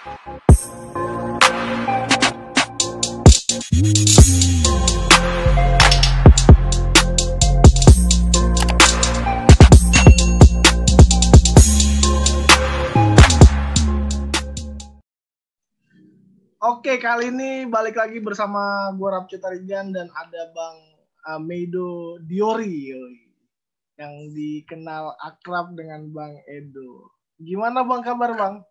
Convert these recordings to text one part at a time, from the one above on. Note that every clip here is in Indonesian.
Oke, kali ini balik lagi bersama gue Rapci Tarigan dan ada Bang Meido Diori yang dikenal akrab dengan Bang Edo. Gimana Bang kabar Bang?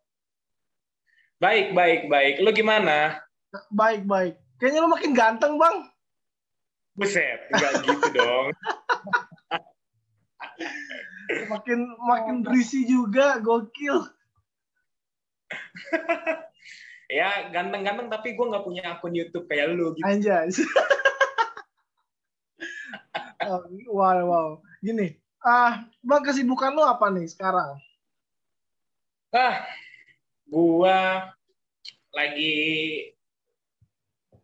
Baik. Lu gimana? Baik. Kayaknya lu makin ganteng Bang. Buset, nggak gitu dong. makin berisi juga, gokil. Ya, ganteng-ganteng tapi gue nggak punya akun YouTube kayak lu gitu. Anjay. Wow. Gini, Bang kesibukan lu apa nih sekarang? Gua lagi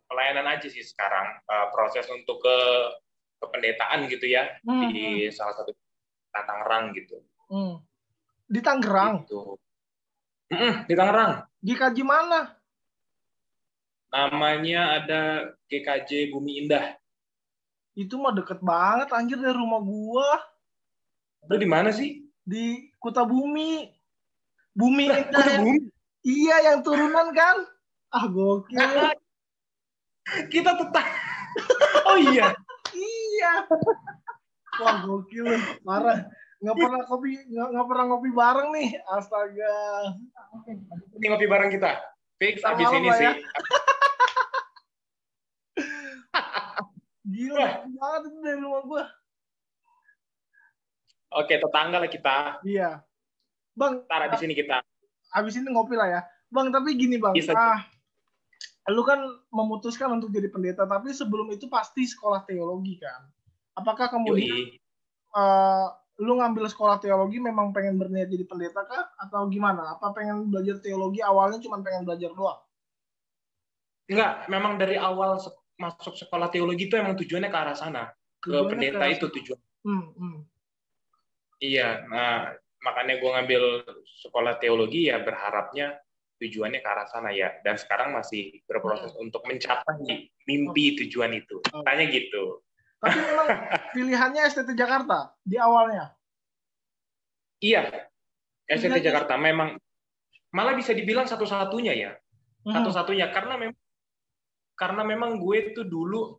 pelayanan aja sih sekarang. Proses untuk ke kependetaan gitu ya di salah satu Tangerang gitu. Di Tangerang? Gitu. Di Tangerang. GKJ mana? Namanya ada GKJ Bumi Indah. Itu mah deket banget anjir dari rumah gua. Lu di mana sih? Di Kuta Bumi. Bumi Indah. Kuta Bumi? Iya, yang turunan kan? Gokil. Kita tetap. Oh iya. Iya. Wah, gokil. Parah. Nggak pernah ngopi bareng nih. Astaga. Ini ngopi bareng kita. Fix abis ini ya? sih. Gila banget itu dari rumah gua. Oke, tetangga lah kita. Iya. Bang, ntar abis ini kita. Abis ini ngopi lah ya. Bang, tapi gini Bang. Lu kan memutuskan untuk jadi pendeta, tapi sebelum itu pasti sekolah teologi kan? Apakah kemudian lu ngambil sekolah teologi memang pengen berniat jadi pendeta kah? Atau gimana? Apa pengen belajar teologi awalnya cuma pengen belajar doang? Enggak, memang dari awal masuk sekolah teologi itu emang tujuannya ke arah sana. Ke pendeta itu tujuan. Iya, nah makanya gue ngambil sekolah teologi ya berharapnya tujuannya ke arah sana ya. Dan sekarang masih berproses untuk mencapai mimpi tujuan itu. Tanya gitu. Tapi memang pilihannya STT Jakarta di awalnya? Iya, STT Jakarta memang malah bisa dibilang satu-satunya ya. Satu-satunya karena memang gue itu dulu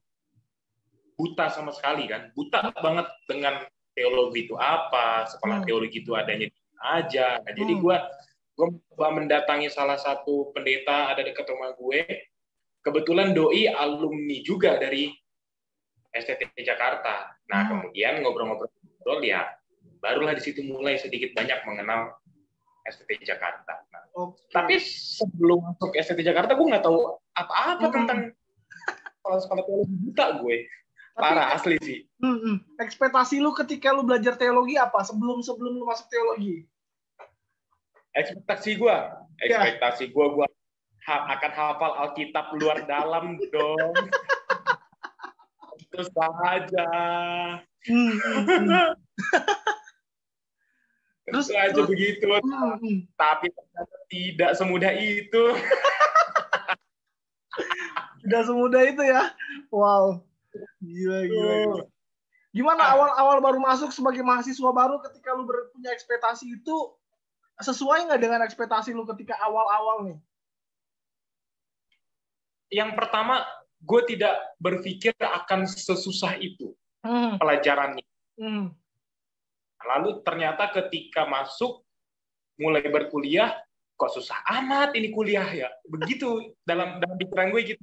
buta sama sekali kan. Buta banget dengan teologi itu apa, sekolah teologi itu adanya di mana aja. Nah, jadi gue mendatangi salah satu pendeta ada dekat rumah gue. Kebetulan doi alumni juga dari STT Jakarta. Nah, kemudian ngobrol-ngobrol ya, barulah di situ mulai sedikit banyak mengenal STT Jakarta. Nah, tapi sebelum masuk STT Jakarta, gue nggak tahu apa-apa tentang sekolah teologi buta gue. Parah, asli sih. Ekspektasi lu ketika lu belajar teologi apa? Sebelum lu masuk teologi? Ekspektasi gue akan hafal Alkitab luar dalam dong. Terus saja. Terus aja begitu. Tapi ternyata tidak semudah itu. Tidak semudah itu ya. Wow. Gila. Gimana awal baru masuk sebagai mahasiswa baru ketika lu punya ekspektasi itu sesuai nggak dengan ekspektasi lu ketika awal-awal nih? Yang pertama, gue tidak berpikir akan sesusah itu pelajarannya. Lalu ternyata ketika masuk, mulai berkuliah, kok susah amat ini kuliah ya. Begitu dalam pikiran gue gitu.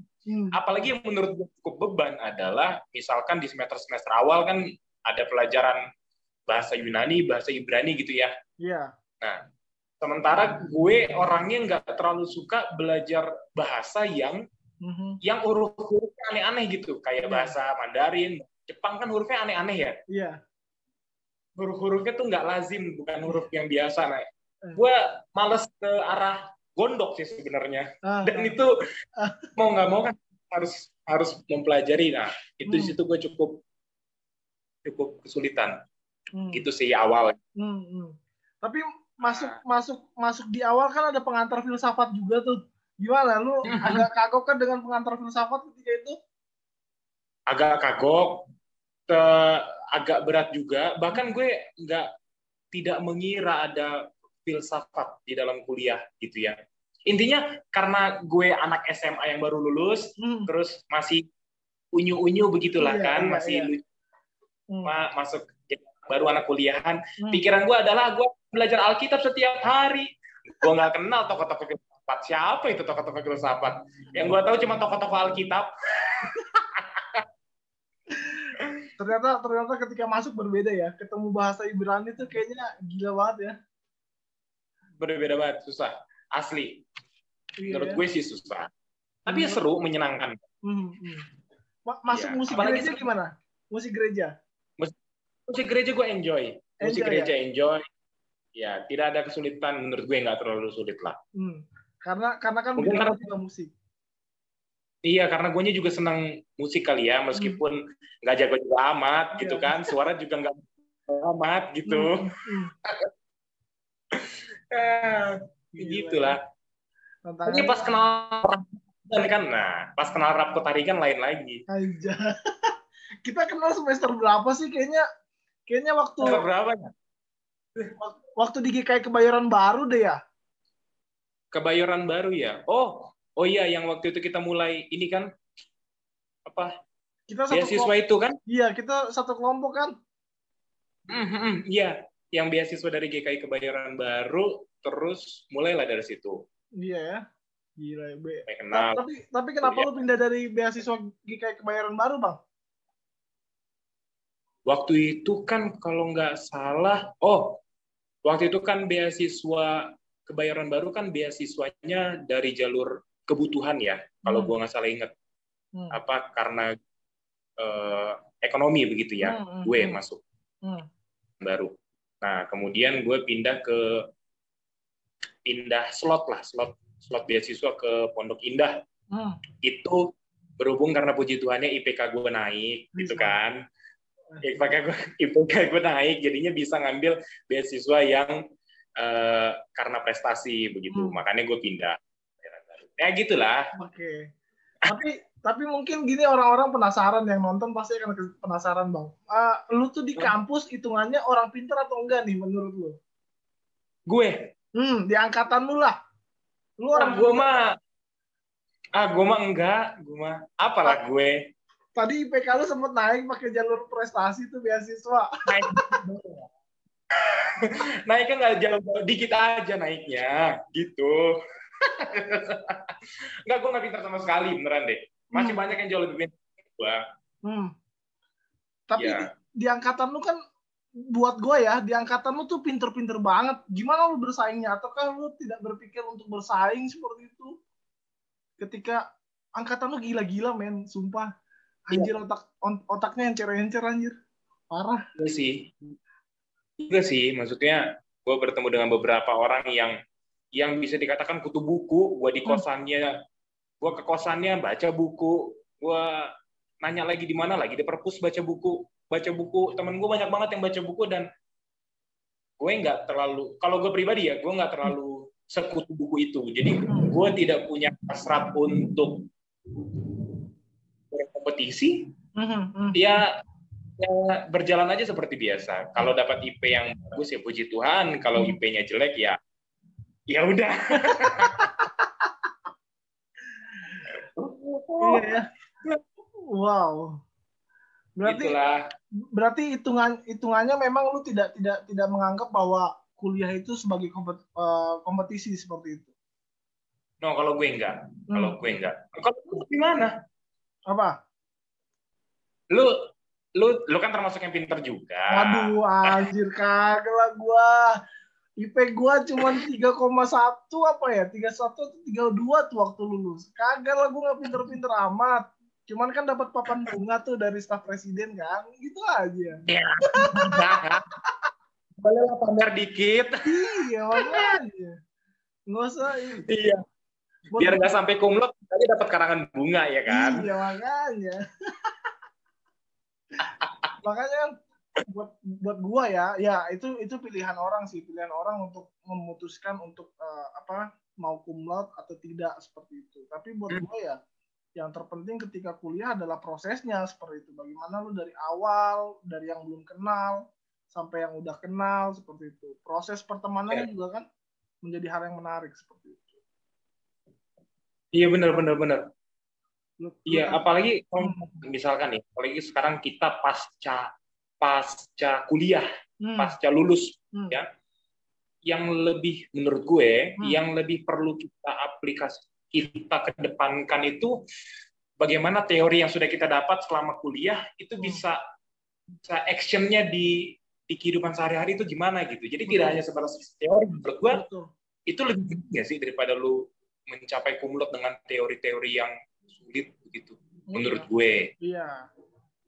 Apalagi yang menurut gue cukup beban adalah, misalkan di semester awal kan ada pelajaran bahasa Yunani, bahasa Ibrani gitu ya. Iya. Nah, sementara gue orangnya nggak terlalu suka belajar bahasa yang huruf-hurufnya aneh-aneh gitu. Kayak bahasa Mandarin, Jepang kan hurufnya aneh-aneh ya. Iya. Huruf-hurufnya tuh nggak lazim, bukan huruf yang biasa. Nah, gue males ke arah gondok sih sebenarnya. Dan itu mau nggak mau kan harus mempelajari. Nah, itu di situ gue cukup kesulitan. Gitu sih awal. Tapi masuk di awal kan ada pengantar filsafat juga tuh. Gimana lu agak kagok kan dengan pengantar filsafat ketika itu? Agak kagok, agak berat juga. Bahkan gue tidak mengira ada filsafat di dalam kuliah gitu ya. Intinya karena gue anak SMA yang baru lulus, terus masih unyu-unyu begitulah masih masuk baru anak kuliahan. Pikiran gue adalah gue belajar Alkitab setiap hari. Gue nggak kenal tokoh-tokoh filsafat. Siapa itu tokoh-tokoh filsafat? Yang gue tahu cuma tokoh-tokoh Alkitab. ternyata ketika masuk berbeda ya. Ketemu bahasa Ibrani itu kayaknya gila banget ya. Berbeda banget, susah. Asli. Menurut gue sih susah. Tapi ya seru, menyenangkan. Masuk musik gereja gimana? Musik gereja? Musik gereja gue enjoy. Musik gereja enjoy. Ya, tidak ada kesulitan. Menurut gue nggak terlalu sulit lah. Karena kan bidangnya juga musik. Iya, karena gue juga senang musik kali ya, meskipun nggak jago-jago amat gitu kan, suara juga nggak amat gitu. Gitulah. Ini pas kenal kan, pas kenal rap ketarikan lain lagi. Aja. Kita kenal semester berapa sih? Kayaknya waktu semester berapa ya? Waktu di GKI Kebayoran Baru deh ya. Kebayoran Baru ya. Oh iya, yang waktu itu kita mulai ini kan apa? Kita beasiswa itu kan? Iya, kita satu kelompok kan. Iya, yang beasiswa dari GKI Kebayoran Baru, terus mulailah dari situ. Iya ya. Gila ya, kenal. Tapi kenapa lu pindah dari beasiswa GKI Kebayoran Baru, Bang? Waktu itu kan kalau nggak salah, waktu itu kan beasiswa Kebayoran Baru kan beasiswanya dari jalur kebutuhan ya, kalau gue nggak salah ingat. Karena ekonomi begitu ya, gue masuk baru. Nah, kemudian gue pindah slot beasiswa ke Pondok Indah. Itu berhubung karena puji Tuhannya IPK gue naik, gitu kan. IPK gue naik, jadinya bisa ngambil beasiswa yang karena prestasi begitu. Makanya gue pindah. Ya gitulah. Oke. Tapi mungkin gini, orang-orang penasaran, yang nonton pasti akan penasaran, Bang. Lu tuh di kampus hitungannya orang pintar atau enggak nih menurut lu? Gue? Di angkatan lu lah. Lu gue mah enggak. Gue mah apalah gue. Tadi IPK lu sempat naik pakai jalur prestasi tuh beasiswa. Naiknya nggak jauh, dikit aja naiknya, gitu. Enggak, gue nggak pintar sama sekali, beneran deh. Masih banyak yang jauh lebih pintar gue. Tapi di angkatan lu kan, buat gue ya, di angkatan lu tuh pinter-pinter banget. Gimana lu bersaingnya? Ataukah lu tidak berpikir untuk bersaing seperti itu? Ketika angkatan lu gila-gila, men, sumpah. Anjir, otaknya encer-encer, anjir. Parah. Iya sih, maksudnya gue bertemu dengan beberapa orang yang bisa dikatakan kutu buku. Gue di kosannya, gue ke kosannya baca buku, gue nanya lagi di mana, lagi di perpus baca buku. Temen gue banyak banget yang baca buku, dan gue nggak terlalu, kalau gue pribadi ya, gue nggak terlalu sekutu buku itu. Jadi gue tidak punya hasrat untuk berkompetisi. Ya berjalan aja seperti biasa. Kalau dapat IP yang bagus ya puji Tuhan, kalau IP-nya jelek ya udah. Iya ya. Wow. Berarti hitungannya memang lu tidak menganggap bahwa kuliah itu sebagai kompetisi seperti itu. No, kalau gue enggak. Kalau lu gimana? Apa? Lu kan termasuk yang pinter juga. Waduh, anjir, kagak lah gua. IP gua cuma 3,1 apa ya? 31 atau 32 tuh waktu lulus. Kagak lah, gua nggak pinter-pinter amat. Cuman kan dapat papan bunga tuh dari staf presiden kan. Gitu aja. Iya. Boleh lah pamer dikit. Iya, makanya. Nggak usah. Iya. Biar nggak sampai kumlot, tadi dapat karangan bunga ya kan. Iya, makanya buat gua ya itu pilihan orang sih, pilihan orang untuk memutuskan untuk mau cum laude atau tidak seperti itu. Tapi buat gua ya yang terpenting ketika kuliah adalah prosesnya seperti itu. Bagaimana lu dari awal, dari yang belum kenal sampai yang udah kenal seperti itu. Proses pertemanannya juga kan menjadi hal yang menarik seperti itu. Iya benar. Iya, apalagi misalkan nih, apalagi sekarang kita pasca kuliah, pasca lulus, ya, yang lebih menurut gue, yang lebih perlu kita kedepankan itu bagaimana teori yang sudah kita dapat selama kuliah itu bisa actionnya di kehidupan sehari-hari itu gimana gitu. Jadi tidak hanya sebatas teori, menurut gue itu lebih penting ya sih daripada lu mencapai cum laude dengan teori-teori yang sulit begitu. Menurut gue. Iya.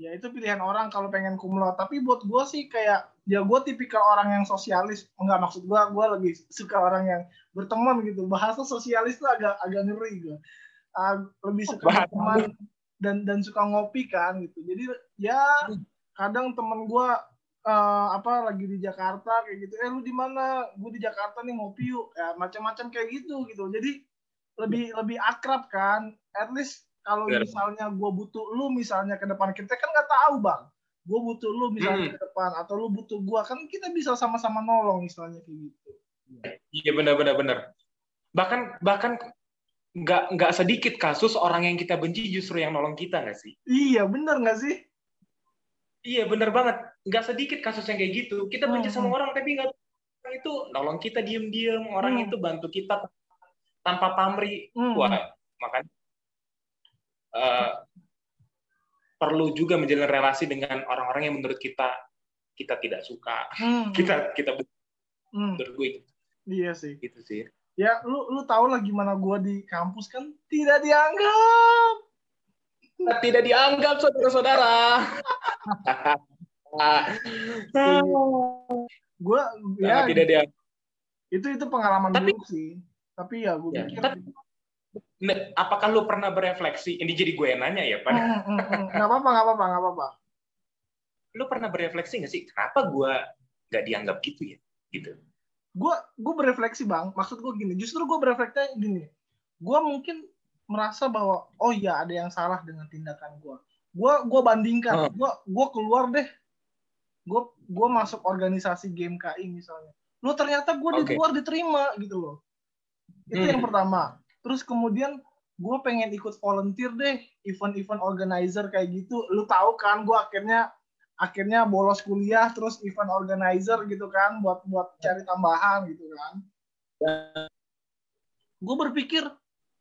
Ya itu pilihan orang kalau pengen cum laude. Tapi buat gue sih kayak, ya gue tipikal orang yang sosialis. Enggak, maksud gue lebih suka orang yang berteman gitu. Bahasa sosialis tuh agak ngeri gue. Lebih suka berteman dan suka ngopi kan gitu. Jadi ya kadang temen gue lagi di Jakarta kayak gitu. Lu di mana? Gue di Jakarta nih, ngopi yuk. Ya macam-macam kayak gitu. Jadi lebih akrab kan. At least kalau misalnya gue butuh lu misalnya ke depan, kita kan nggak tahu bang, gue butuh lu misalnya ke depan atau lu butuh gue, kan kita bisa sama-sama nolong misalnya kayak gitu. Iya benar. Bahkan nggak sedikit kasus orang yang kita benci justru yang nolong kita nggak sih? Iya benar nggak sih? Iya benar banget, nggak sedikit kasus yang kayak gitu. Kita benci sama orang tapi nggak, orang itu nolong kita diem-diem, orang itu bantu kita tanpa pamrih. Wah, makanya perlu juga menjalin relasi dengan orang-orang yang menurut kita tidak suka, kita menurut gue gitu. Iya sih. Gitu sih. Ya lu tau lah gimana gue di kampus kan, tidak dianggap. Tidak dianggap saudara-saudara. Gue ya tidak dianggap. Itu pengalaman buruk sih. Tapi ya gue pikir. Apakah lu pernah berefleksi? Ini jadi gue yang nanya ya, Pak. Nggak apa-apa. Lu pernah berefleksi nggak sih? Kenapa gue nggak dianggap gitu ya? Gitu. Gue berefleksi bang. Maksud gue gini. Justru gue berefleksi gini. Gue mungkin merasa bahwa oh ya ada yang salah dengan tindakan gue. Gue bandingkan. Gue keluar deh. Gue masuk organisasi GMKI misalnya. Lu ternyata gue di luar diterima gitu loh. Itu yang pertama. Terus kemudian gue pengen ikut volunteer deh, event-event organizer kayak gitu. Lu tahu kan, gue akhirnya bolos kuliah terus event organizer gitu kan, buat cari tambahan gitu kan. Gue berpikir,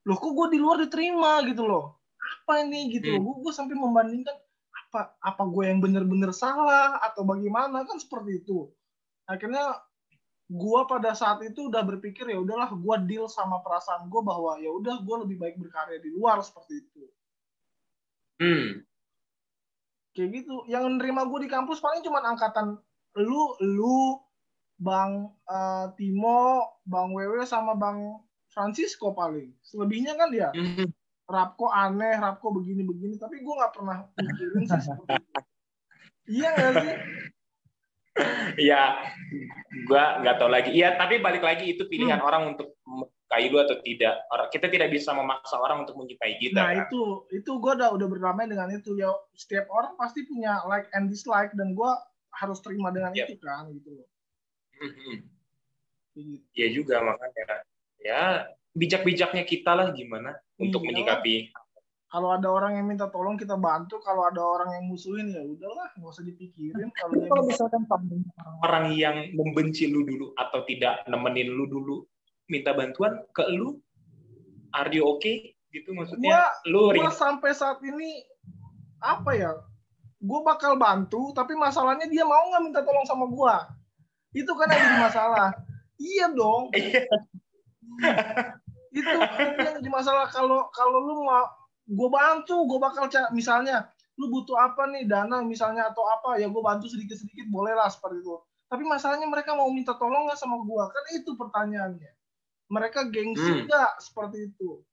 loh kok gue di luar diterima gitu loh. Apa ini gitu loh. Gue sampai membandingkan apa gue yang bener-bener salah atau bagaimana, kan seperti itu. Akhirnya gue pada saat itu udah berpikir ya udahlah, gue deal sama perasaan gue bahwa ya udah gue lebih baik berkarya di luar seperti itu. Kayak gitu. Yang nerima gue di kampus paling cuma angkatan lu Bang Timo, Bang Wewe sama Bang Francisco paling. Selebihnya kan ya Rapko aneh, Rapko begini-begini, tapi gue nggak pernah mikirin sih seperti itu. Iya nggak sih? Iya, gue nggak tahu lagi. Iya, tapi balik lagi itu pilihan orang untuk menyukai lu atau tidak. Kita tidak bisa memaksa orang untuk menyukai kita. Nah kan? itu gue udah berdamai dengan itu ya. Setiap orang pasti punya like and dislike dan gue harus terima dengan itu kan gitu loh. Iya juga, makanya ya bijak-bijaknya kita lah gimana untuk menyikapi. Kalau ada orang yang minta tolong kita bantu, kalau ada orang yang musuhin ya udahlah, nggak usah dipikirin. Kalau misalkan orang yang membenci lu dulu atau tidak nemenin lu dulu minta bantuan ke lu, are you okay? Gitu maksudnya. Gua sampai saat ini apa ya? Gue bakal bantu, tapi masalahnya dia mau nggak minta tolong sama gue. Itu kan yang jadi masalah. Iya dong. Itu yang jadi masalah. Kalau lu mau gue bantu, gue bakal misalnya lu butuh apa nih, dana misalnya atau apa, ya gue bantu sedikit-sedikit boleh lah seperti itu. Tapi masalahnya mereka mau minta tolong nggak sama gue, kan itu pertanyaannya. Mereka gengsi nggak seperti itu.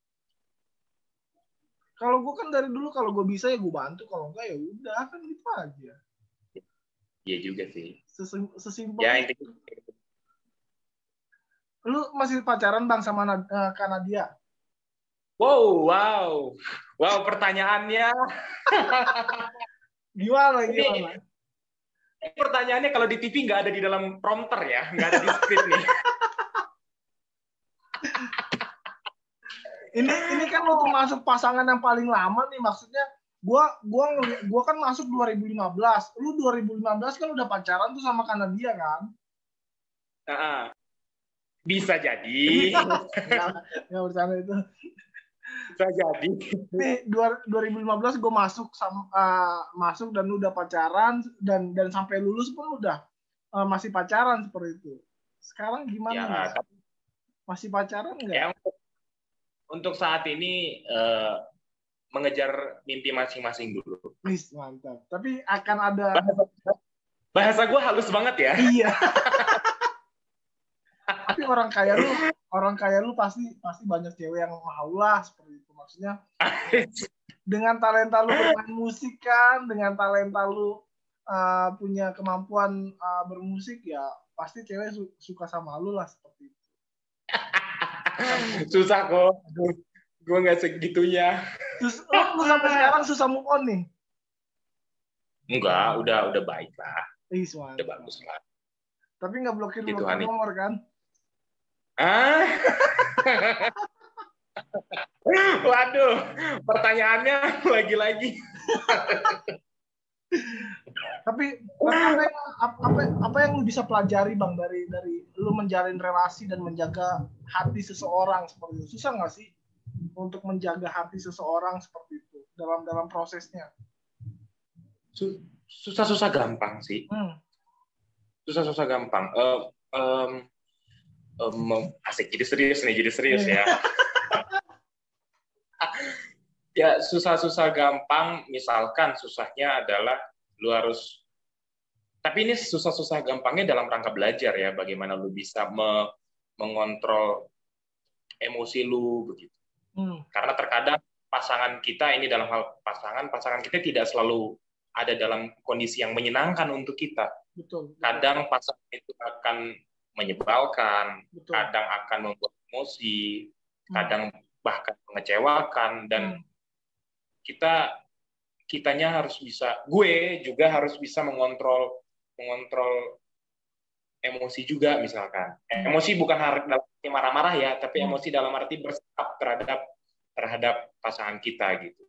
Kalau gue kan dari dulu kalau gue bisa ya gue bantu, kalau enggak ya udah, kan gitu aja. Iya juga sih. Sesimpel ya, itu. Lu masih pacaran Bang sama Kak Nadia? Wow, pertanyaannya. Gimana? Ini pertanyaannya kalau di TV nggak ada di dalam prompter ya, nggak ada di skrip nih. ini kan lo termasuk pasangan yang paling lama nih, maksudnya gua kan masuk 2015, lu 2015 kan udah pacaran tuh sama Kak Nadia kan? Bisa jadi. Nggak bercanda itu. Bisa jadi. Nih 2015 gue masuk dan udah pacaran dan sampai lulus pun udah masih pacaran seperti itu. Sekarang gimana? Ya, masih pacaran nggak? Ya, untuk saat ini mengejar mimpi masing-masing dulu. Wis, mantap. Tapi akan ada bahasa gue halus banget ya. Iya. Tapi orang kaya lu pasti banyak cewek yang mau lah seperti itu. Maksudnya dengan talenta lu bermain musik kan, dengan talenta lu punya kemampuan bermusik, ya pasti cewek suka sama lu lah seperti itu. Susah kok. Gue nggak segitunya. Terus lu sampai sekarang susah move on nih? Enggak, udah baik lah. Udah bagus lah. Tapi nggak blokir nomor kan? Waduh, pertanyaannya lagi-lagi. Tapi apa yang lu bisa pelajari Bang dari lu menjalin relasi dan menjaga hati seseorang seperti itu? Susah nggak sih untuk menjaga hati seseorang seperti itu dalam prosesnya? Susah gampang sih. Susah gampang. Asik, jadi serius ya. Ya, susah gampang, misalkan susahnya adalah lu harus, tapi ini susah gampangnya dalam rangka belajar ya, bagaimana lu bisa mengontrol emosi lu begitu. Karena terkadang pasangan kita ini dalam hal pasangan kita tidak selalu ada dalam kondisi yang menyenangkan untuk kita. Betul. Kadang pasangan itu akan menyebalkan, kadang akan membuat emosi, kadang bahkan mengecewakan, dan kitanya harus bisa, gue juga harus bisa mengontrol emosi juga, misalkan. Emosi bukan dalam arti marah-marah ya, tapi emosi dalam arti bersikap terhadap pasangan kita gitu.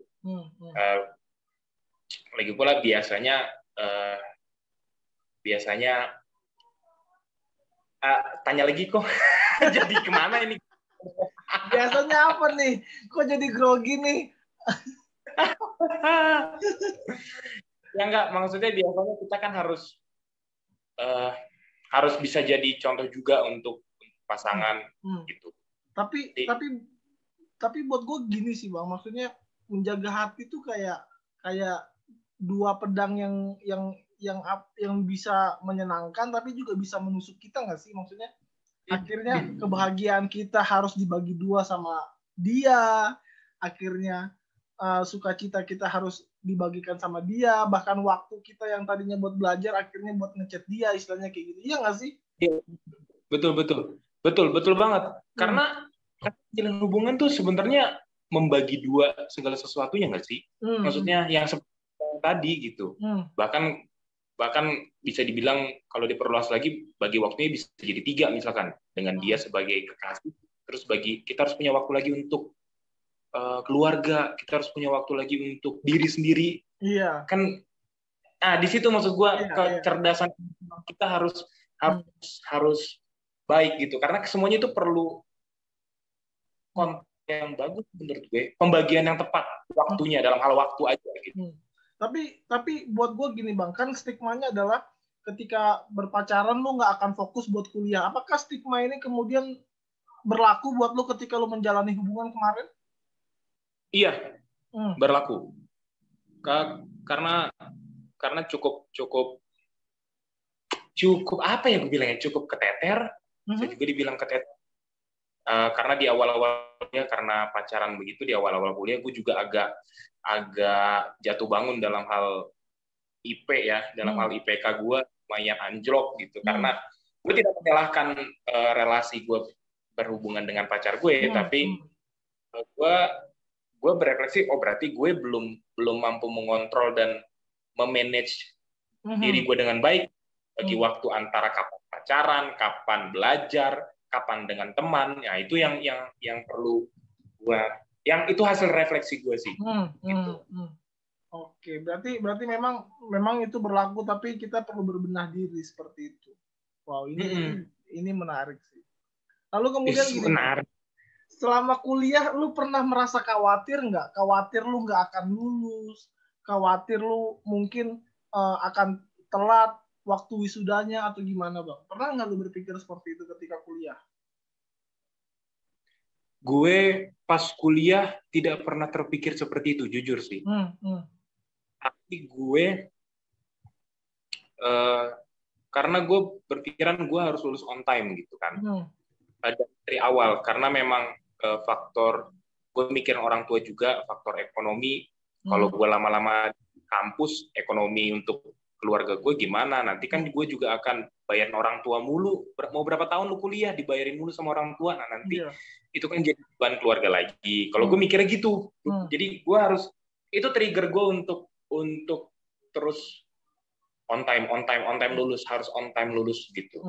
Lagi pula biasanya tanya lagi kok. Jadi kemana ini? Biasanya apa nih? Kok jadi grogi nih? Ya enggak, maksudnya biasanya kita kan harus bisa jadi contoh juga untuk pasangan gitu. Tapi buat gue gini sih Bang, maksudnya menjaga hati tuh kayak dua pedang yang bisa menyenangkan tapi juga bisa menusuk kita nggak sih? Maksudnya akhirnya kebahagiaan kita harus dibagi dua sama dia, akhirnya sukacita kita harus dibagikan sama dia, bahkan waktu kita yang tadinya buat belajar akhirnya buat ngechat dia, istilahnya kayak gitu. Iya nggak sih? Iya. Betul banget. Karena jalan hubungan tuh sebenarnya membagi dua segala sesuatunya nggak sih? Maksudnya yang seperti tadi gitu. Bahkan bisa dibilang kalau diperluas lagi, bagi waktunya bisa jadi 3 misalkan, dengan dia sebagai kekasih, terus kita harus punya waktu lagi untuk keluarga, kita harus punya waktu lagi untuk diri sendiri. Iya. Kan di situ maksud gue kecerdasan kita harus baik gitu, karena semuanya itu perlu konten yang bagus menurut gue, pembagian yang tepat waktunya, dalam hal waktu aja gitu. Tapi buat gue gini Bang, kan stigmanya adalah ketika berpacaran lu nggak akan fokus buat kuliah. Apakah stigma ini kemudian berlaku buat lu ketika lu menjalani hubungan kemarin? Iya, berlaku. Karena cukup apa ya gue bilangnya, cukup keteter. Bisa juga dibilang keteter. Karena di awal-awalnya, karena pacaran begitu, di awal-awal kuliah gue juga agak jatuh bangun dalam hal IP ya, dalam hal IPK gue lumayan anjlok gitu, karena gue tidak menyalahkan relasi gue berhubungan dengan pacar gue, tapi gue berefleksi, oh berarti gue belum mampu mengontrol dan memanage diri gue dengan baik bagi waktu antara kapan pacaran, kapan belajar, kapan dengan teman. Ya itu yang perlu gue, yang itu hasil refleksi gue sih. Gitu. Oke, berarti memang itu berlaku, tapi kita perlu berbenah diri seperti itu. Wow, ini menarik sih. Lalu kemudian gini, selama kuliah lu pernah merasa khawatir nggak? Khawatir lu nggak akan lulus, khawatir lu mungkin akan telat waktu wisudanya atau gimana, Bang? Pernah nggak lu berpikir seperti itu ketika kuliah? Gue pas kuliah tidak pernah terpikir seperti itu, jujur sih. Tapi gue karena gue berpikiran gue harus lulus on time gitu kan. Dari awal, karena memang faktor gue mikirin orang tua juga, faktor ekonomi. Kalau gue lama-lama kampus, ekonomi untuk keluarga gue gimana? Nanti kan gue juga akan bayarin orang tua mulu. Mau berapa tahun lu kuliah dibayarin mulu sama orang tua? Nah nanti itu kan jadi beban keluarga lagi. Kalau gue mikirnya gitu, jadi gue harus, itu trigger gue untuk terus on time lulus, harus on time lulus gitu.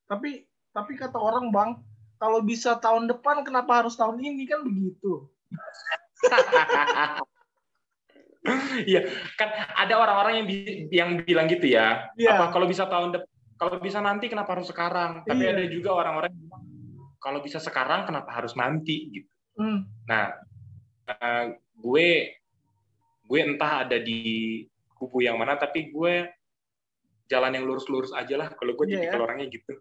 Tapi kata orang, Bang, kalau bisa tahun depan kenapa harus tahun ini, kan begitu. Iya, kan ada orang-orang yang bilang gitu ya. Apa kalau bisa tahun depan, kalau bisa nanti kenapa harus sekarang? Tapi ada juga orang-orang yang bilang kalau bisa sekarang kenapa harus nanti gitu. Nah, gue entah ada di kubu yang mana, tapi gue jalan yang lurus-lurus aja lah. Kalau gue tipikal orangnya gitu.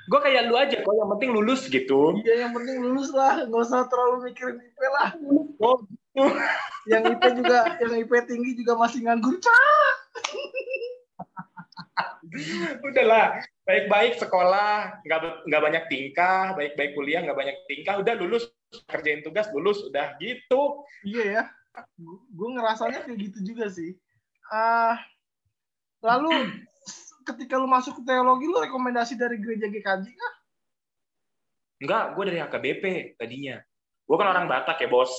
Gue kayak lu aja, kok yang penting lulus gitu. Iya, yang penting lulus lah, nggak usah terlalu mikirin IP lah. Yang IP tinggi juga masih nganggur, Udahlah, baik-baik sekolah, nggak banyak tingkah, baik-baik kuliah, nggak banyak tingkah, udah lulus, kerjain tugas, lulus, udah gitu. Iya ya, gue ngerasanya kayak gitu juga sih. Lalu ketika lu masuk ke teologi, lu rekomendasi dari gereja GKJ kah? Enggak, gue dari HKBP tadinya. Gue kan orang Batak ya, Bos.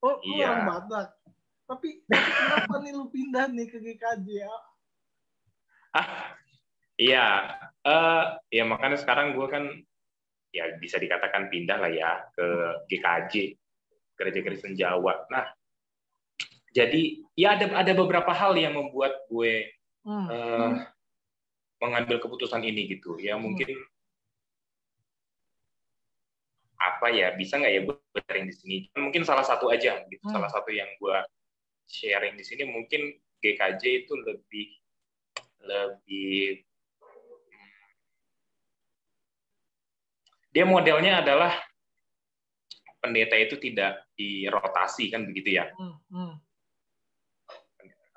Oh, lu orang Batak. Tapi kenapa nih lu pindah nih ke GKJ ya? Iya. Ya makanya sekarang gue kan ya bisa dikatakan pindah lah ya ke GKJ, Gereja Kristen Jawa. Nah, jadi ya ada beberapa hal yang membuat gue mengambil keputusan ini gitu. Ya mungkin apa ya, bisa nggak ya gue sharing di sini? Mungkin salah satu aja gitu. Salah satu yang gue sharing di sini mungkin GKJ itu lebih dia modelnya adalah pendeta itu tidak dirotasi kan begitu ya.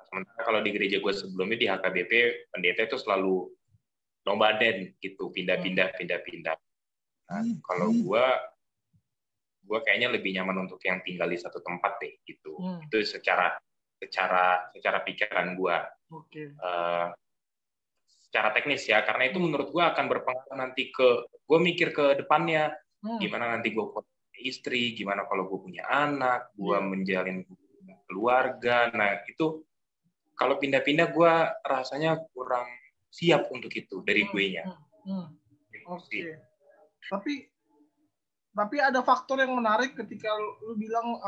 Sementara kalau di gereja gue sebelumnya di HKBP, pendeta itu selalu nomaden gitu, pindah-pindah. Nah, kalau gue kayaknya lebih nyaman untuk yang tinggal di satu tempat deh gitu. Itu secara pikiran gue. Secara teknis ya, karena itu menurut gue akan berpengaruh nanti gue mikir ke depannya, gimana nanti gue punya istri, gimana kalau gue punya anak, gue menjalin keluarga. Nah itu kalau pindah-pindah gue rasanya kurang siap untuk itu dari gue-nya. Oke. Tapi ada faktor yang menarik ketika lu bilang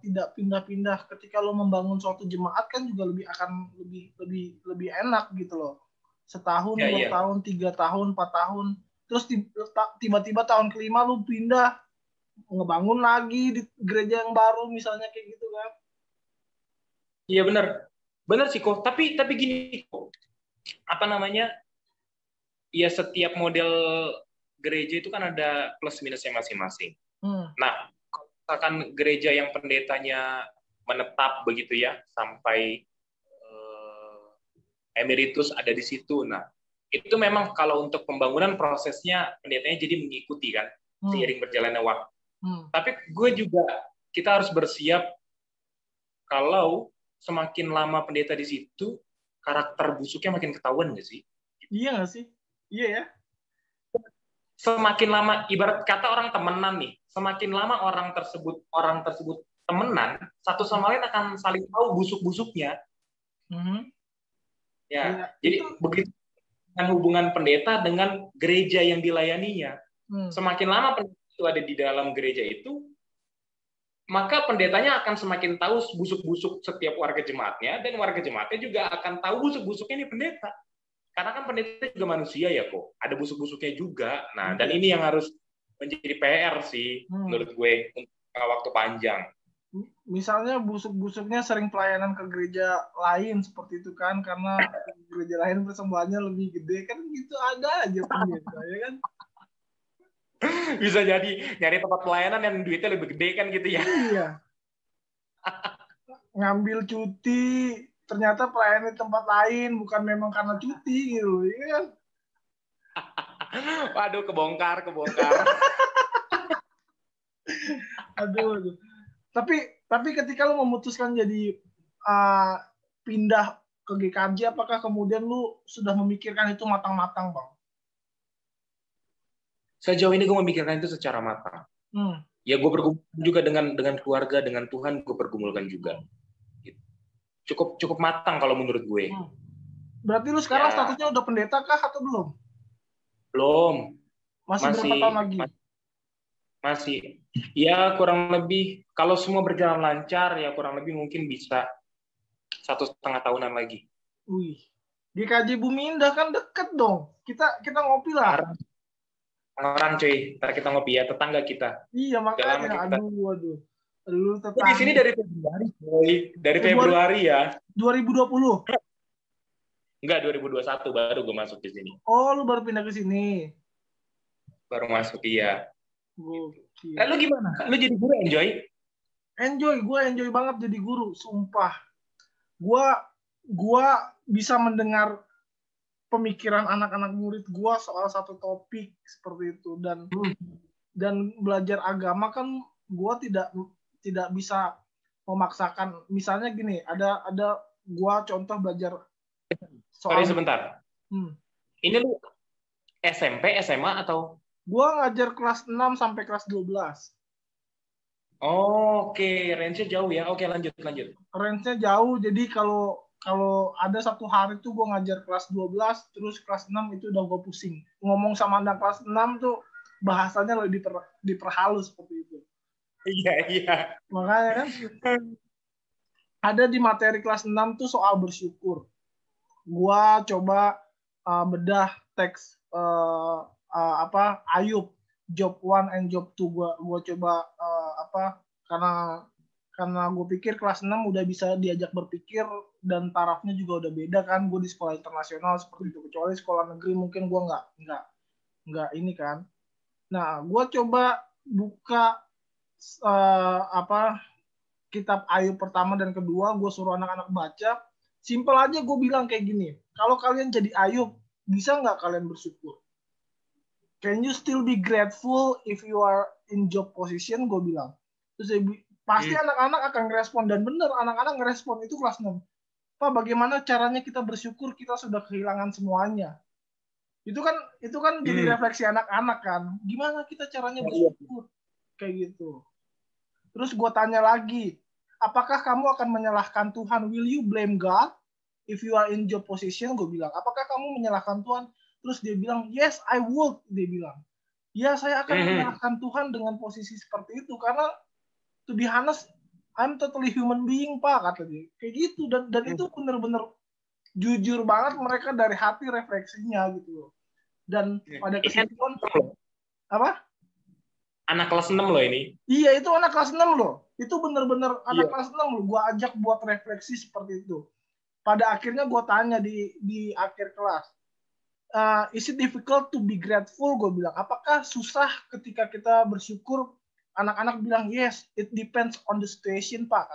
tidak pindah-pindah. Ketika lu membangun suatu jemaat kan juga akan lebih enak gitu loh. Setahun, 2 tahun, 3 tahun, 4 tahun. Terus tiba-tiba tahun kelima lu pindah, ngebangun lagi di gereja yang baru misalnya kayak gitu kan. Iya benar sih kok. Tapi gini kok, apa namanya? Ya setiap model gereja itu kan ada plus minusnya masing-masing. Nah, kalau misalkan gereja yang pendetanya menetap begitu ya sampai emeritus ada di situ. Nah, itu memang kalau untuk pembangunan prosesnya pendetanya jadi mengikuti kan seiring berjalannya waktu. Tapi kita harus bersiap kalau semakin lama pendeta di situ, karakter busuknya makin ketahuan nggak sih? Iya nggak sih? Iya ya. Semakin lama, ibarat kata orang temenan nih, semakin lama orang tersebut temenan, satu sama lain akan saling tahu busuk-busuknya. Ya, jadi begitu dengan hubungan pendeta dengan gereja yang dilayaninya. Semakin lama pendeta itu ada di dalam gereja itu, maka pendetanya akan semakin tahu busuk-busuk setiap warga jemaatnya, dan warga jemaatnya juga akan tahu busuk-busuknya ini pendeta. Karena kan pendeta juga manusia ya kok, ada busuk-busuknya juga. Nah, dan ini yang harus menjadi PR sih, menurut gue, untuk waktu panjang. Misalnya busuk-busuknya sering pelayanan ke gereja lain seperti itu kan, karena gereja lain persembahannya lebih gede kan, gitu ada aja pendeta ya kan. Bisa jadi nyari tempat pelayanan yang duitnya lebih gede kan gitu ya. Iya. Ngambil cuti ternyata pelayanan di tempat lain bukan memang karena cuti gitu ya kan. Waduh, kebongkar. Aduh. Tapi ketika lu memutuskan jadi pindah ke GKJ, apakah kemudian lu sudah memikirkan itu matang-matang, Bang? Sejauh ini gue memikirkan itu secara matang. Ya gue bergumul juga dengan keluarga, dengan Tuhan gue pergumulkan juga. Cukup matang kalau menurut gue. Berarti lu sekarang statusnya udah pendeta kah atau belum? Belum. Masih berapa tahun lagi? Masih. Ya kurang lebih, kalau semua berjalan lancar, ya kurang lebih mungkin bisa 1,5 tahunan lagi. Wih, GKJ Bumi Indah kan deket dong. Kita ngopi lah. Orang cuy, ntar kita ngopi ya, tetangga kita. Iya makanya, aduh. Lu tetangga. Di sini dari Februari, boy. Dari Februari ya. 2020? Enggak, 2021 baru gue masuk di sini. Oh, lu baru pindah ke sini? Baru masuk, iya. Lu gimana? Lu jadi guru enjoy? Gue enjoy banget jadi guru, sumpah. Gue bisa mendengar pemikiran anak-anak murid gue soal satu topik seperti itu, dan belajar agama kan gue tidak bisa memaksakan. Misalnya gini, ada gue contoh belajar soal. Sorry sebentar. Ini lu SMP, SMA atau? Gue ngajar kelas 6 sampai kelas 12. Oke, range-nya jauh ya. Oke, lanjut. Range-nya jauh, jadi kalau ada satu hari tuh gue ngajar kelas 12, terus kelas 6 itu udah gue pusing. Ngomong sama anak kelas 6 tuh bahasanya lebih diperhalus seperti itu. Iya. Makanya kan ada di materi kelas 6 tuh soal bersyukur. Gue coba bedah teks Ayub, job 1 and job 2. Gue coba karena gue pikir kelas 6 udah bisa diajak berpikir dan tarafnya juga udah beda kan. Gue di sekolah internasional seperti itu, kecuali sekolah negeri mungkin gue nggak ini kan. Nah, gue coba buka kitab Ayub pertama dan kedua, gue suruh anak-anak baca. Simpel aja gue bilang kayak gini, kalau kalian jadi Ayub, bisa nggak kalian bersyukur? Can you still be grateful if you are in job position? Gue bilang. Terus pasti anak-anak akan ngerespon, dan bener anak-anak ngerespon itu kelas 6. Pak, bagaimana caranya kita bersyukur kita sudah kehilangan semuanya? Itu kan jadi refleksi anak-anak kan. Gimana kita caranya bersyukur? Kayak gitu. Terus gue tanya lagi, apakah kamu akan menyalahkan Tuhan? Will you blame God if you are in job position? Gue bilang, apakah kamu menyalahkan Tuhan? Terus dia bilang, yes, I would. Dia bilang, ya saya akan menyalahkan Tuhan dengan posisi seperti itu, karena to be honest, I'm totally human being, Pak, kata dia. Kayak gitu, dan itu benar-benar jujur banget mereka dari hati refleksinya gitu. Dan pada kesimpulan, apa? Anak kelas 6 loh ini. Iya, itu anak kelas 6 loh. Itu benar-benar anak kelas 6 loh. Gue ajak buat refleksi seperti itu. Pada akhirnya gue tanya di akhir kelas, is it difficult to be grateful? Gue bilang, apakah susah ketika kita bersyukur? Anak-anak bilang, yes, it depends on the situation, Pak.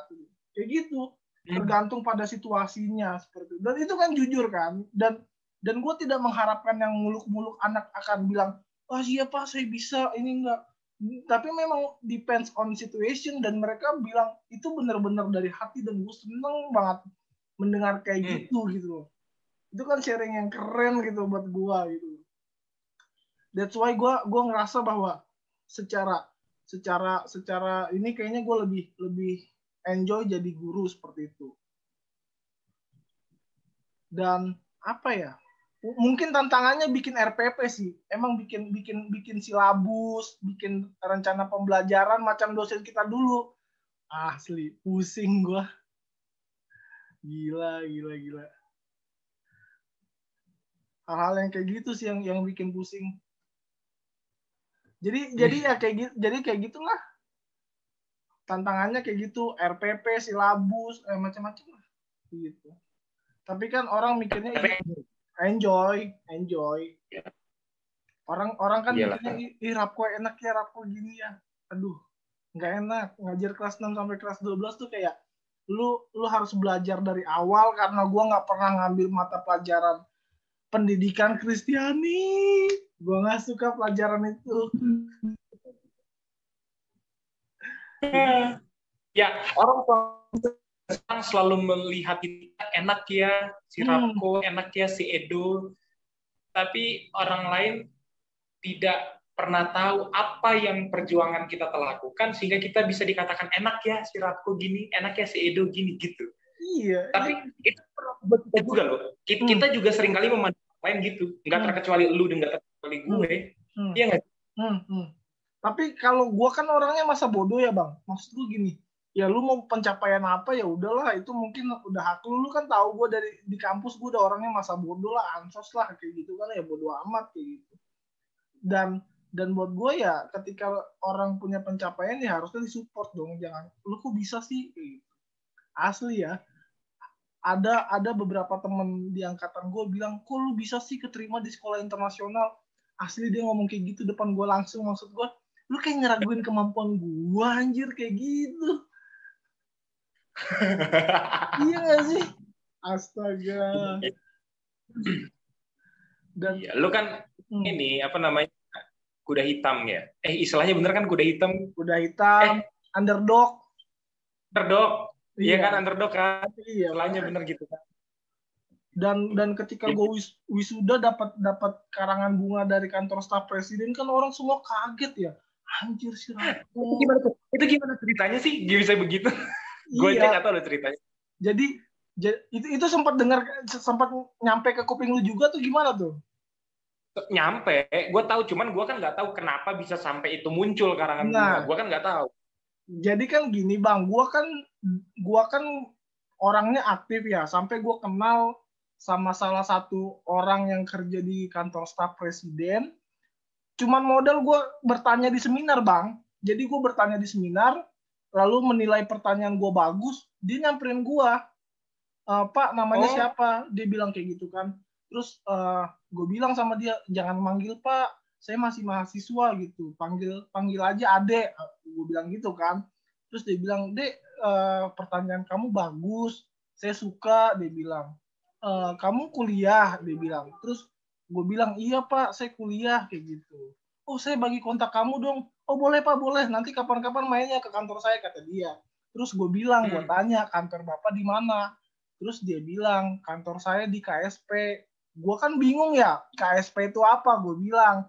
Kayak gitu. Tergantung pada situasinya. Seperti itu. Dan itu kan jujur kan. Dan gue tidak mengharapkan yang muluk-muluk anak akan bilang, oh iya Pak, saya bisa, ini enggak. Tapi memang depends on situation, dan mereka bilang itu benar-benar dari hati, dan gue seneng banget mendengar kayak gitu loh. Itu kan sharing yang keren gitu buat gue gitu. That's why gue ngerasa bahwa secara ini kayaknya gue lebih enjoy jadi guru seperti itu. Dan apa ya? Mungkin tantangannya bikin RPP sih. Emang bikin silabus, bikin rencana pembelajaran macam dosen kita dulu. Asli, pusing gua. Gila. Hal-hal yang kayak gitu sih yang bikin pusing. Jadi ya kayak gitu, kayak gitulah. Tantangannya kayak gitu, RPP, silabus, macam-macam lah. Gitu. Tapi kan orang mikirnya enjoy. Orang kan mikirnya Rapko enak ya, Rapko gini ya. Aduh, nggak enak. Ngajar kelas 6 sampai kelas 12 tuh kayak lu harus belajar dari awal, karena gua nggak pernah ngambil mata pelajaran pendidikan Kristiani. Gua nggak suka pelajaran itu. Ya, orang selalu melihat kita enak ya, si Rapko, enak ya si Edo. Tapi orang lain tidak pernah tahu apa yang perjuangan kita telah lakukan sehingga kita bisa dikatakan enak ya si Rapko gini, enak ya si Edo gini gitu. Iya. Tapi itu buat kita juga loh. Kita juga seringkali memandang lain gitu. Nggak terkecuali lu dan nggak terkecuali gue. Iya nggak? Tapi kalau gue kan orangnya masa bodoh ya bang. Maksud gue gini, ya lu mau pencapaian apa ya udahlah, itu mungkin udah hak lu. Lu kan tahu gue dari di kampus gue udah orangnya masa bodoh lah, ansos lah kayak gitu kan, ya bodoh amat kayak gitu. Dan buat gue ya ketika orang punya pencapaian ya harusnya disupport dong. Jangan lu kok bisa sih kayak gitu. Asli ya. Ada beberapa temen di angkatan gue bilang, kok lu bisa sih keterima di sekolah internasional. Asli dia ngomong kayak gitu depan gue langsung. Maksud gue, lu kayak ngeraguin kemampuan gue anjir kayak gitu. Iya gak sih? Astaga. Dan iya, lu kan ini apa namanya, kuda hitam ya? Istilahnya bener kan kuda hitam? Kuda hitam, underdog. Iya kan, underdog kan? Iya. Istilahnya bener gitu kan. Dan ketika gue wisuda dapat karangan bunga dari kantor staf presiden, kan orang semua kaget ya. Anjir sih Rapko. Itu gimana ceritanya sih? Gak bisa begitu. Gue aja nggak tahu lo ceritanya. Jadi itu sempat nyampe ke kuping lu juga tuh gimana tuh? Nyampe, gue tahu, cuman gue kan nggak tahu kenapa bisa sampai itu muncul karangan bunga. Gue kan nggak tahu. Jadi kan gini bang, gue kan orangnya aktif ya, sampai gue kenal sama salah satu orang yang kerja di kantor staf presiden. Cuman modal gue bertanya di seminar bang. Jadi gue bertanya di seminar, lalu menilai pertanyaan gue bagus, dia nyamperin gue, Pak namanya siapa? Dia bilang kayak gitu kan. Terus gue bilang sama dia, jangan manggil Pak, saya masih mahasiswa gitu, panggil aja Ade. Gue bilang gitu kan. Terus dia bilang, Dek, pertanyaan kamu bagus, saya suka. Dia bilang, kamu kuliah? Dia bilang. Terus gue bilang, iya Pak, saya kuliah kayak gitu. Oh, saya bagi kontak kamu dong. Oh, boleh Pak, boleh. Nanti kapan-kapan mainnya ke kantor saya, kata dia. Terus gue bilang, gue tanya, kantor Bapak di mana? Terus dia bilang, kantor saya di KSP. Gue kan bingung ya, KSP itu apa? Gue bilang,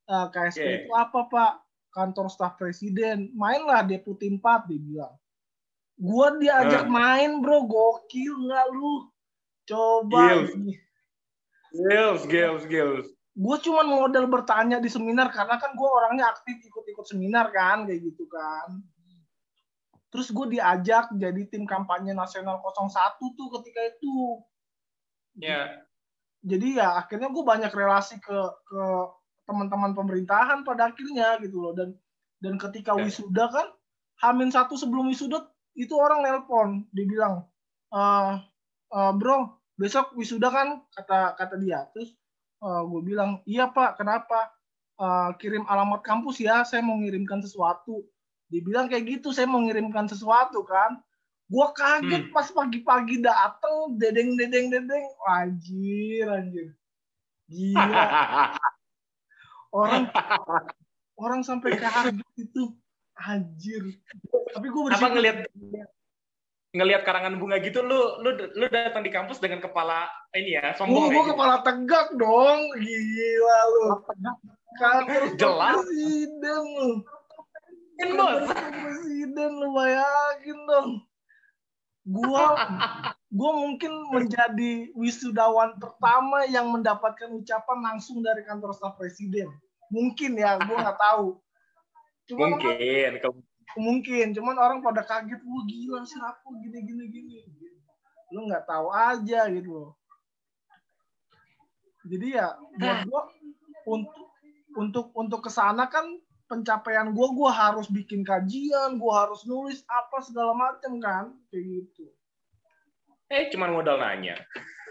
KSP itu apa Pak? Kantor staf presiden. Mainlah Deputi 4, dia bilang. Gue diajak main bro, gokil nggak lu? Coba. Gils. Gue cuma modal bertanya di seminar, karena kan gue orangnya aktif ikut-ikut seminar kan, kayak gitu kan. Terus gue diajak jadi tim kampanye nasional 01 tuh ketika itu. Jadi ya akhirnya gue banyak relasi ke teman-teman pemerintahan pada akhirnya gitu loh. Dan ketika wisuda kan, H-1 sebelum wisuda itu orang nelpon, dia bilang, bro besok wisuda kan, kata dia. Terus gue bilang, iya Pak, kenapa? Kirim alamat kampus ya, saya mau ngirimkan sesuatu. Dibilang kayak gitu, saya mau ngirimkan sesuatu kan. Gue kaget pas pagi-pagi dateng, dedeng. Anjir. Gila. Orang sampai kaget itu. Anjir. Tapi gue apa bersyukur. ngelihat karangan bunga gitu, lu datang di kampus dengan kepala ini ya, sombong Gue kepala tegak dong. Gila lu. Kantor jelas presiden lu. bos. Presiden lu, bayangin dong. Gua mungkin menjadi wisudawan pertama yang mendapatkan ucapan langsung dari kantor staf presiden. Mungkin ya, gue nggak tahu. Cuman orang pada kaget, wah gila sih aku gini. Lu nggak tahu aja gitu. Jadi ya buat gue untuk kesana kan pencapaian gue harus bikin kajian, gue harus nulis apa segala macam kan, kayak gitu. Cuman modal nanya.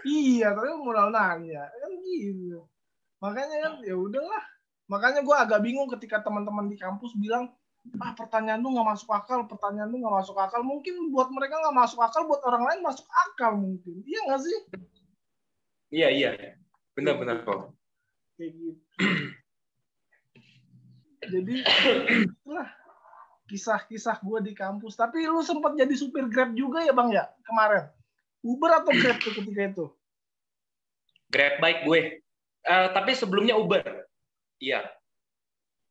Iya, tapi modal nanya kan gitu. Makanya kan ya udahlah. Makanya gue agak bingung ketika teman-teman di kampus bilang, pertanyaan lu nggak masuk akal. Mungkin buat mereka nggak masuk akal, buat orang lain masuk akal mungkin. Iya nggak sih? Iya. Benar kok. Kayak gitu. Jadi itulah kisah-kisah gue di kampus. Tapi lu sempat jadi supir Grab juga ya Bang ya kemarin? Uber atau Grab tuh ketika itu? Grab bike gue. Tapi sebelumnya Uber. Iya.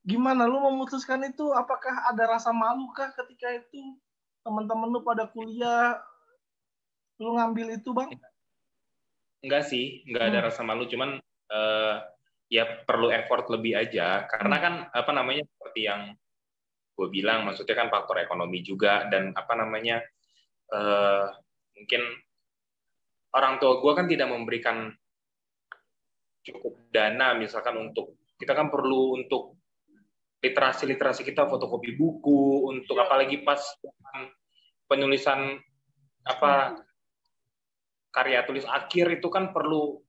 Gimana lu memutuskan itu? Apakah ada rasa malu kah ketika itu? Teman-teman lu pada kuliah, lu ngambil itu Bang? Enggak sih, enggak ada rasa malu. Cuman ya perlu effort lebih aja. Karena kan seperti yang gue bilang, maksudnya kan faktor ekonomi juga, dan mungkin orang tua gue kan tidak memberikan cukup dana, misalkan untuk kita kan perlu untuk literasi kita, fotokopi buku, untuk apalagi pas penulisan karya tulis akhir itu kan perlu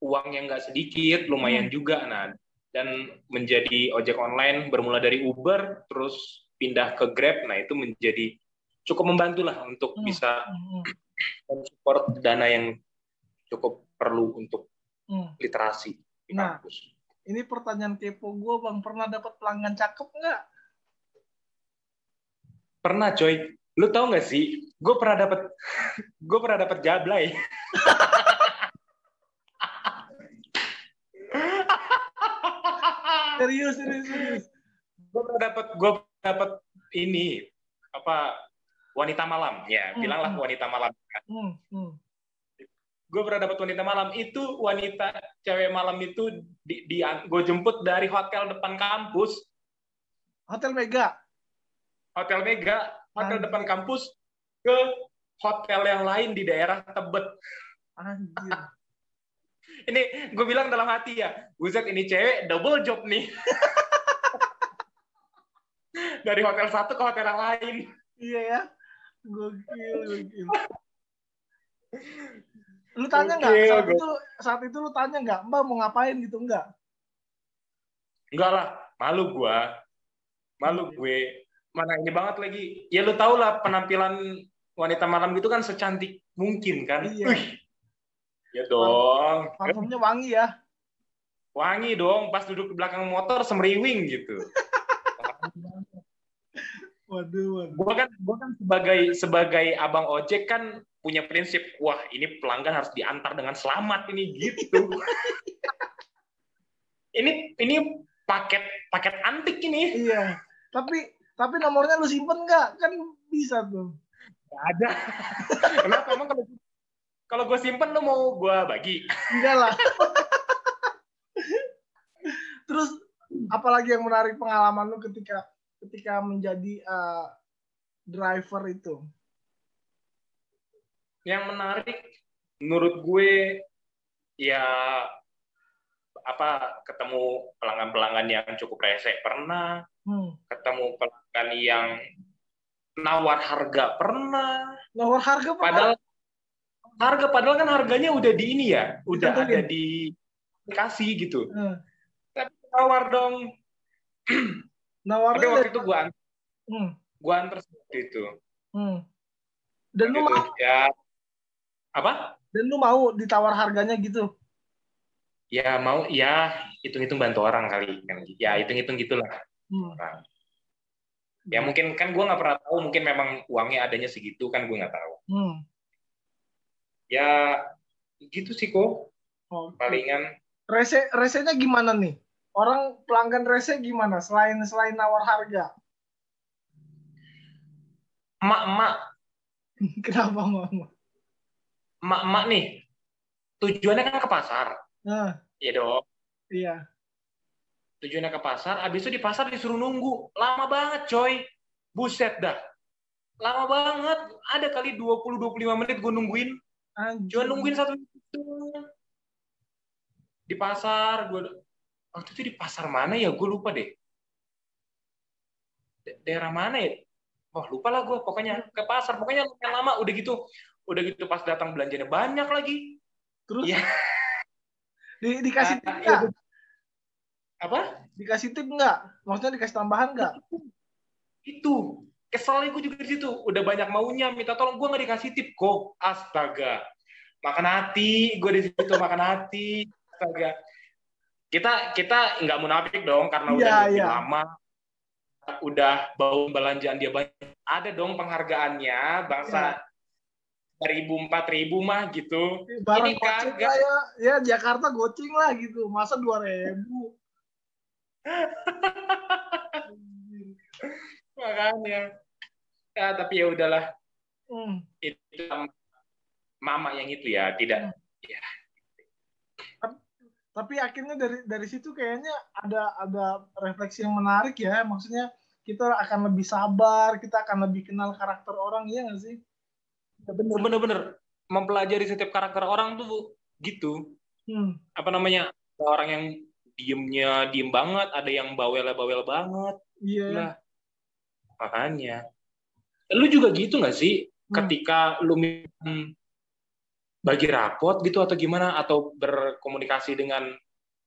uang yang nggak sedikit, lumayan juga. Nah, dan menjadi ojek online bermula dari Uber terus pindah ke Grab, nah itu menjadi cukup membantu lah untuk bisa support dana yang cukup perlu untuk literasi di kampus. Ini pertanyaan kepo gue Bang, pernah dapat pelanggan cakep nggak? Pernah coy, lu tau nggak sih? Gue pernah dapat jablay. Serius. Gue dapat ini wanita malam ya, bilanglah wanita malam. Gue pernah dapat wanita malam, itu wanita cewek malam itu gue jemput dari hotel depan kampus. Hotel Mega depan kampus ke hotel yang lain di daerah Tebet. Anjir. Ini gue bilang dalam hati ya, buset ini cewek double job nih. Dari hotel satu ke hotel yang lain. Iya ya, gokil. Lu tanya nggak saat itu lu tanya nggak, Mbak mau ngapain gitu nggak? Enggak lah, malu gue. Mana ini banget lagi. Ya lu tau lah penampilan wanita malam gitu kan secantik mungkin kan. Iya. Ya dong. Parfumnya wangi ya? Wangi dong, pas duduk di belakang motor semriwing gitu. Waduh. Gue kan sebagai abang ojek kan punya prinsip, wah ini pelanggan harus diantar dengan selamat ini gitu. ini paket antik ini. Iya. Tapi nomornya lu simpen nggak? Kan bisa tuh. Nggak ada. Kenapa emang kalau gue simpen lu mau gue bagi? Enggak lah. Terus apalagi yang menarik pengalaman lu ketika menjadi driver itu? Yang menarik menurut gue ya ketemu pelanggan-pelanggan yang cukup rese pernah, ketemu pelanggan yang nawar harga pernah. Nawar harga padahal kan harganya udah di ini ya, udah ada di aplikasi gitu. Tapi nawar dong. Tapi waktu itu gue antar seperti itu. Dan lu mau? Ya, apa? Dan lu mau ditawar harganya gitu? Ya mau, ya hitung-hitung bantu orang kali kan. Ya hitung-hitung gitulah. orang. Ya mungkin kan gue nggak pernah tahu, mungkin memang uangnya adanya segitu kan, gue nggak tahu. Ya gitu sih kok. Palingan. Resenya gimana nih? Orang pelanggan rese gimana? Selain nawar harga? Emak-emak. Kenapa emak-emak? Emak-emak nih, tujuannya kan ke pasar. Iya dong. Iya. Tujuannya ke pasar, abis itu di pasar disuruh nunggu. Lama banget coy. Buset dah. Lama banget. Ada kali 20-25 menit gue nungguin. Cuma nungguin 1 menit. Di pasar, waktu itu di pasar mana ya? Gue lupa deh. Daerah mana ya? Wah, lupa lah gue. Pokoknya ke pasar. Pokoknya lumayan lama. Udah gitu pas datang belanjanya banyak lagi. Terus? Ya. Dikasih tip nggak? Apa? Dikasih tip nggak? Maksudnya dikasih tambahan nggak? Itu. Keselnya gue juga di situ. Udah banyak maunya. Minta tolong. Gue nggak dikasih tip kok. Astaga. Makan hati. Gue di situ makan hati. Astaga. Kita nggak munafik dong. Karena udah lebih lama. Udah bau belanjaan dia banyak. Ada dong penghargaannya. Bangsa 1.000, 4.000 mah gitu. Barang goceng lah ya Jakarta goceng lah gitu. Masa 2.000? Makanya. Ya tapi ya udahlah. Itu mama yang itu ya tidak. Ya. Tapi akhirnya dari situ kayaknya ada refleksi yang menarik ya. Maksudnya kita akan lebih sabar, kita akan lebih kenal karakter orang, iya nggak sih? Bener-bener mempelajari setiap karakter orang tuh gitu. Apa namanya? Ada orang yang diem banget, ada yang bawel banget. Iya. Nah, makanya. Lu juga gitu nggak sih? Ketika lu bagi rapot gitu atau gimana? Atau berkomunikasi dengan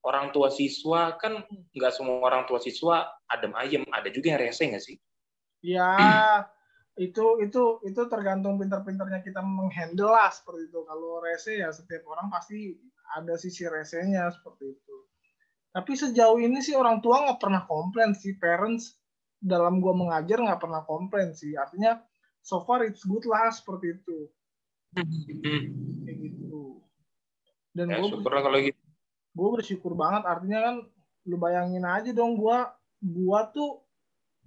orang tua siswa, kan nggak semua orang tua siswa adem ayem. Ada juga yang rese nggak sih? Ya. Itu tergantung pintar-pintarnya kita menghandle lah seperti itu. Kalau rese ya setiap orang pasti ada sisi resenya seperti itu. Tapi sejauh ini sih orang tua nggak pernah komplain sih, parents dalam gua mengajar nggak pernah komplain sih. Artinya so far it's good lah seperti itu. Kayak gitu. Dan ya, syukurlah kalau gitu. Gue bersyukur banget. Artinya kan lu bayangin aja dong, gua tuh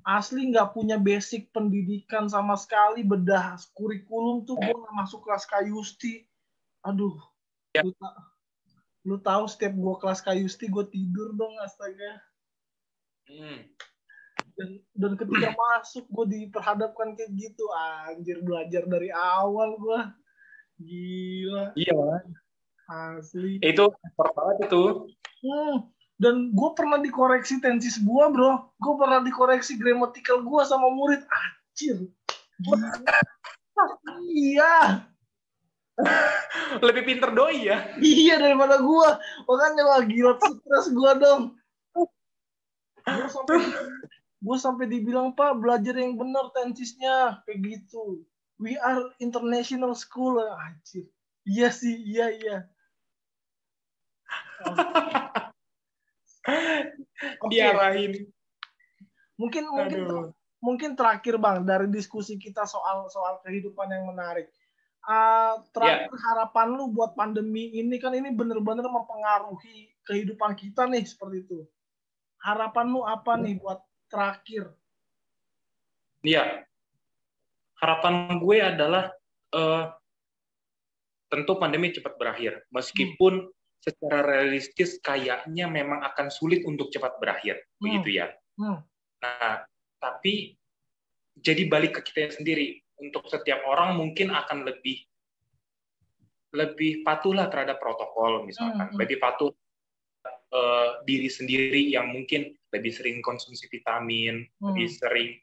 asli nggak punya basic pendidikan sama sekali, bedah kurikulum tuh gue nggak masuk kelas Kayusti. Aduh, ya. Lu tahu setiap gue kelas Kayusti gue tidur dong, astaga. Dan ketika masuk gue diperhadapkan kayak gitu, anjir, belajar dari awal gue, gila. Iya. Asli. Itu pertama itu. Dan gue pernah dikoreksi tensis gue, bro. Gue pernah dikoreksi gramatikal gue sama murid. Anjir. Iya. Lebih pinter doi ya. Iya daripada gue. Makanya wah gila, stres gue dong. Gue sampai dibilang, Pak, belajar yang benar tensisnya. Kayak gitu. We are international school. Anjir. Iya sih, iya. Diarahin. Mungkin terakhir Bang, dari diskusi kita soal kehidupan yang menarik. Terakhir harapan lu buat pandemi ini, kan ini benar-benar mempengaruhi kehidupan kita nih seperti itu. Harapan lu apa nih buat terakhir? Iya. Harapan gue adalah tentu pandemi cepat berakhir. Meskipun secara realistis kayaknya memang akan sulit untuk cepat berakhir, begitu ya. Nah, tapi jadi balik ke kita sendiri. Untuk setiap orang mungkin akan lebih patuhlah terhadap protokol, misalkan. Lebih patuh diri sendiri yang mungkin lebih sering konsumsi vitamin, lebih sering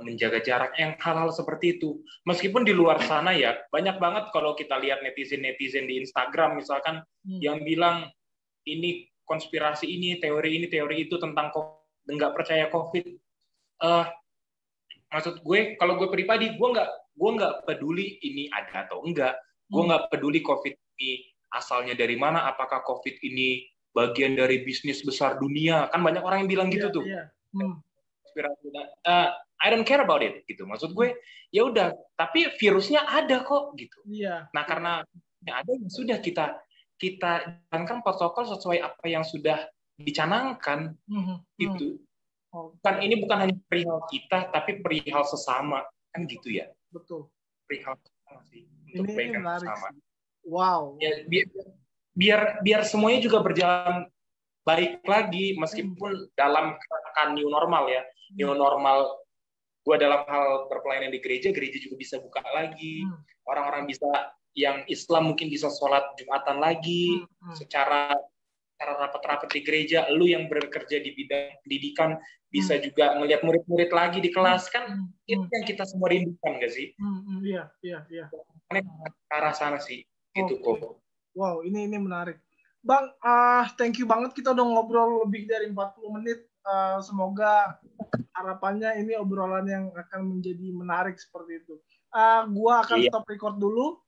menjaga jarak, yang hal-hal seperti itu. Meskipun di luar sana ya, banyak banget kalau kita lihat netizen di Instagram misalkan, yang bilang ini konspirasi ini, teori itu tentang nggak percaya COVID. Maksud gue, kalau gue pribadi, gue nggak peduli ini ada atau enggak. Gue nggak peduli COVID ini asalnya dari mana, apakah COVID ini bagian dari bisnis besar dunia. Kan banyak orang yang bilang gitu tuh. I don't care about it gitu. Maksud gue ya udah, tapi virusnya ada kok gitu. Iya. Nah, karena ada yang sudah kita jalankan protokol sesuai apa yang sudah dicanangkan gitu. Bukan ini bukan hanya perihal kita, tapi perihal sesama kan gitu ya. Betul. Perihal sesama sih untuk kebaikan sesama. Wow. Ya, biar semuanya juga berjalan baik lagi meskipun dalam keadaan new normal ya. New normal gue dalam hal berpelayanan di gereja juga bisa buka lagi. Orang-orang bisa yang Islam mungkin bisa sholat Jumatan lagi secara rapat-rapat di gereja. Lu yang bekerja di bidang pendidikan bisa juga ngelihat murid-murid lagi di kelas kan. Itu yang kita semua rindukan gak sih? Iya. Ke arah sana sih gitu kok. Wow, ini menarik. Bang, thank you banget, kita udah ngobrol lebih dari 40 menit. Semoga harapannya ini obrolan yang akan menjadi menarik seperti itu. Gua akan stop record dulu.